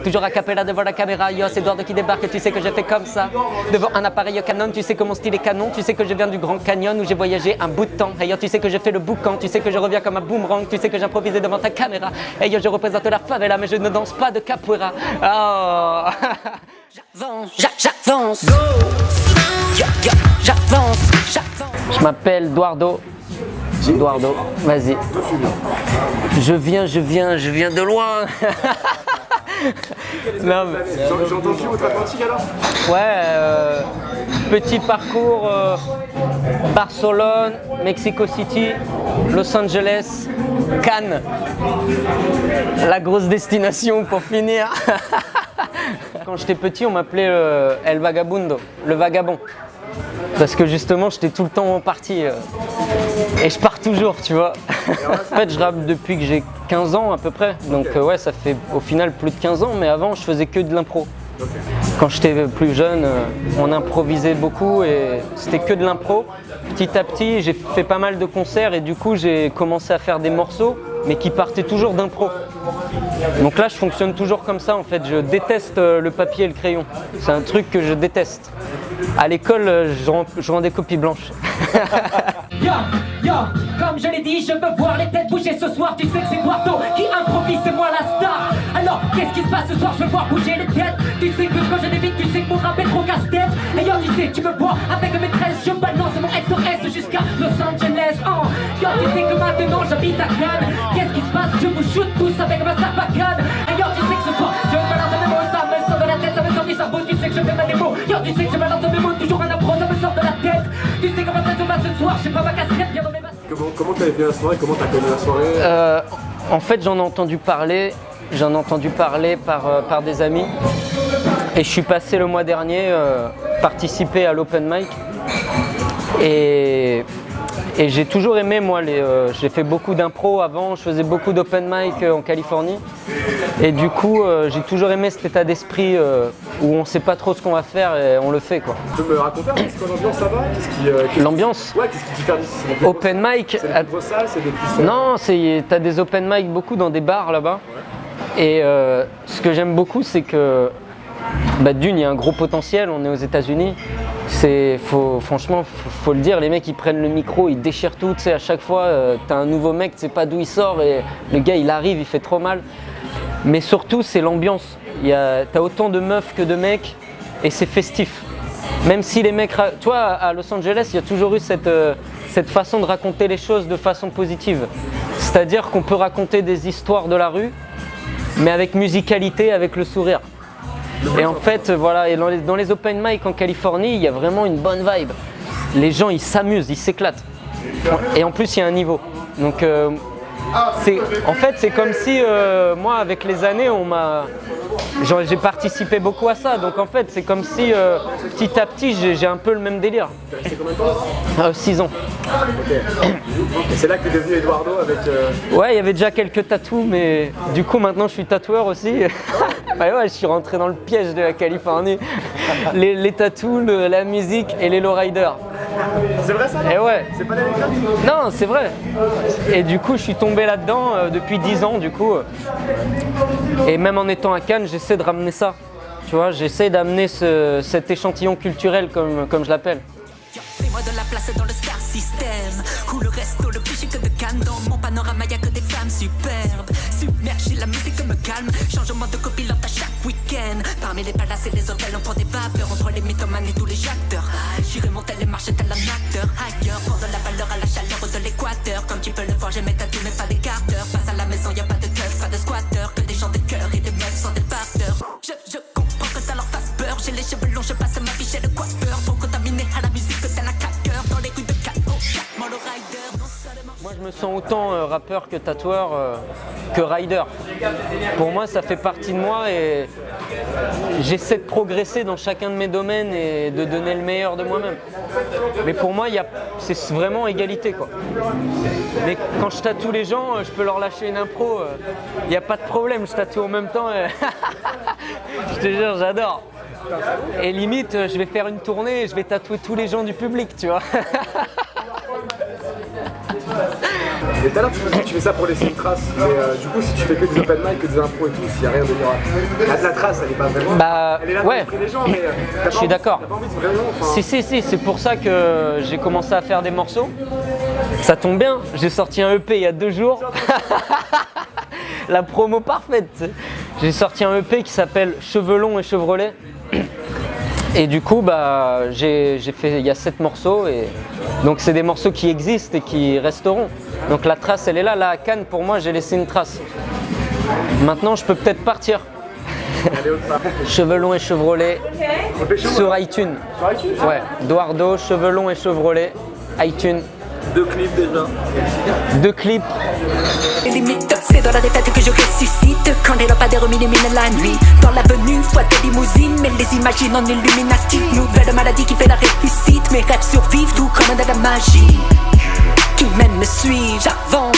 Toujours a cappella devant la caméra, yo c'est Eduardo qui débarque, tu sais que j'ai fait comme ça. Devant un appareil Canon, tu sais que mon style est canon, tu sais que je viens du Grand Canyon où j'ai voyagé un bout de temps. Hey yo, tu sais que j'ai fait le boucan, tu sais que je reviens comme un boomerang, tu sais que j'ai improvisé devant ta caméra. Hey yo, je représente la favela, mais je ne danse pas de capoeira. Oh. J'avance, go. J'avance. Je m'appelle Eduardo. Eduardo, vas-y. Je viens de loin. Non, mais... J'ai entendu outre-Atlantique alors. Ouais, petit parcours, Barcelone, Mexico City, Los Angeles, Cannes. La grosse destination pour finir. Quand j'étais petit, on m'appelait El Vagabundo, le vagabond. Parce que justement, j'étais tout le temps en partie et je pars toujours, tu vois. En fait, je rappe depuis que j'ai 15 ans à peu près. Donc ouais, ça fait au final plus de 15 ans, mais avant, je faisais que de l'impro. Quand j'étais plus jeune, on improvisait beaucoup et c'était que de l'impro. Petit à petit, j'ai fait pas mal de concerts et du coup, j'ai commencé à faire des morceaux, mais qui partaient toujours d'impro. Donc là, je fonctionne toujours comme ça en fait. Je déteste le papier et le crayon. C'est un truc que je déteste. À l'école, je rends des copies blanches. Yo, comme je l'ai dit, je veux voir les têtes bouger ce soir. Tu sais que c'est Eduardo qui improvise, c'est moi la star. Alors, qu'est-ce qui se passe ce soir? Je veux voir bouger les têtes. Tu sais que quand je débite, tu sais que mon rap est trop casse-tête. Et yo, tu sais, tu me vois avec mes tresses. Je balance mon SOS jusqu'à Los Angeles. Oh, yo, tu sais que maintenant j'habite à Cannes. Qu'est-ce qui se passe? Je vous shoot tous avec ma sarbacane. Et yo, tu sais que ce soir, je balance mes mots, ça me sort de la tête, ça me sort du cerveau. Tu sais que je fais ma démo. Yo, tu sais que je balance mes mots, toujours un impro, ça me sort de la tête. Tu sais comment ça se passe ce soir? Je sais pas ma casquette, viens dans mes masques. Comment t'as fait la soirée? Comment t'as connu la soirée? En fait, j'en ai entendu parler par des amis. Et je suis passé le mois dernier participer à l'open mic. Et j'ai toujours aimé, moi, j'ai fait beaucoup d'impro avant, je faisais beaucoup d'open mic en Californie. Et du coup, j'ai toujours aimé cet état d'esprit où on ne sait pas trop ce qu'on va faire et on le fait, quoi. Tu peux me raconter un peu c'est quoi l'ambiance là-bas? L'ambiance? Ouais, qu'est-ce qui diffère d'ici? Open mic. C'est des grosses salles, c'est des plus... Non, t'as des open mic beaucoup dans des bars là-bas. Ouais. Et ce que j'aime beaucoup, c'est que d'une, il y a un gros potentiel, on est aux États-Unis. Franchement, faut le dire, les mecs ils prennent le micro, ils déchirent tout, tu sais, à chaque fois, t'as un nouveau mec, tu sais pas d'où il sort et le gars il arrive, il fait trop mal. Mais surtout, c'est l'ambiance. T'as autant de meufs que de mecs et c'est festif. Même si les mecs, tu vois, à Los Angeles, il y a toujours eu cette façon de raconter les choses de façon positive. C'est-à-dire qu'on peut raconter des histoires de la rue, mais avec musicalité, avec le sourire. Et en fait, voilà, et dans les open mic en Californie, il y a vraiment une bonne vibe. Les gens, ils s'amusent, ils s'éclatent. Et en plus, il y a un niveau. Donc, en fait, c'est comme si, moi, avec les années, j'ai participé beaucoup à ça. Donc, en fait, c'est comme si, petit à petit, j'ai un peu le même délire. C'est combien de temps? 6 ans. Okay. Et c'est là que tu es devenu Eduardo avec... Ouais, il y avait déjà quelques tatous, mais du coup, maintenant, je suis tatoueur aussi. Ouais, je suis rentré dans le piège de la Californie. Les tatous, la musique et les lowriders. C'est vrai ça? Et ouais. C'est pas l'anecdote? Non, c'est vrai. Et du coup, je suis tombé là-dedans depuis 10 ans, du coup. Et même en étant à Cannes, j'essaie de ramener ça. Tu vois, j'essaie d'amener cet échantillon culturel, comme je l'appelle. Fais-moi de la place dans le star system où le resto, le plus chic de Cannes. Dans mon panorama, y'a que des femmes superbes. Submergé, la musique me calme. Changement de copilote à chaque week-end. Parmi les palaces et les hôtels, on prend des vapeurs entre les mythomanes et tous les acteurs. J'irai monter les marches tel un acteur. Ailleurs, pour de la valeur à la chaleur de l'équateur. Comme tu peux le voir, j'ai mes tatous, mais pas des carteurs. Face à la maison, y'a pas de keufs, pas de squatteurs. Que des gens de cœur et des meufs sans des facteurs. Je comprends que ça leur fasse peur. J'ai les cheveux longs, je passe ma vie chez le coiffeur. Trop contaminé à la musique que tel un craqueur. Dans les rues de Cannes, oh, mon rider, non seulement... Moi, je me sens autant rappeur que tatoueur que rider. Pour moi, ça fait partie de moi et j'essaie de progresser dans chacun de mes domaines et de donner le meilleur de moi-même. Mais pour moi, c'est vraiment égalité, quoi. Mais quand je tatoue les gens, je peux leur lâcher une impro. Il n'y a pas de problème, je tatoue en même temps. Je te jure, j'adore. Et limite, je vais faire une tournée et je vais tatouer tous les gens du public, tu vois. Et tout à l'heure, tu me dis que tu fais ça pour laisser une trace. Mais du coup, si tu fais que des open mic, que des impros et tout, s'il n'y a rien de dire. Là, de la trace, elle est pas vraiment. Bah, elle est là pour ouais. l'esprit des gens, mais Je suis d'accord. t'as pas envie de vraiment. Enfin, Si, c'est pour ça que j'ai commencé à faire des morceaux. Ça tombe bien, j'ai sorti un EP il y a 2 jours. La promo parfaite. Tu sais. J'ai sorti un EP qui s'appelle Cheveux longs et Chevrolet. Et du coup, bah, j'ai fait, il y a 7 morceaux. Et donc c'est des morceaux qui existent et qui resteront. Donc la trace, elle est là. Là, à Cannes, pour moi, j'ai laissé une trace. Maintenant, je peux peut-être partir. elle est autre part. Cheveux longs et Chevrolet sur iTunes. Sur iTunes. Ouais, Eduardo, Cheveux longs et Chevrolet, iTunes. 2 clips déjà. 2 clips. Les limites, c'est dans la défaite que je ressuscite. Quand les lampadaires m'illuminent la nuit. Dans l'avenue, fois des limousines, mais les imagine en Illuminati. Nouvelle maladie qui fait la réussite. Mes rêves survivent tout comme de la magie. Qui mène me suivre, j'avance,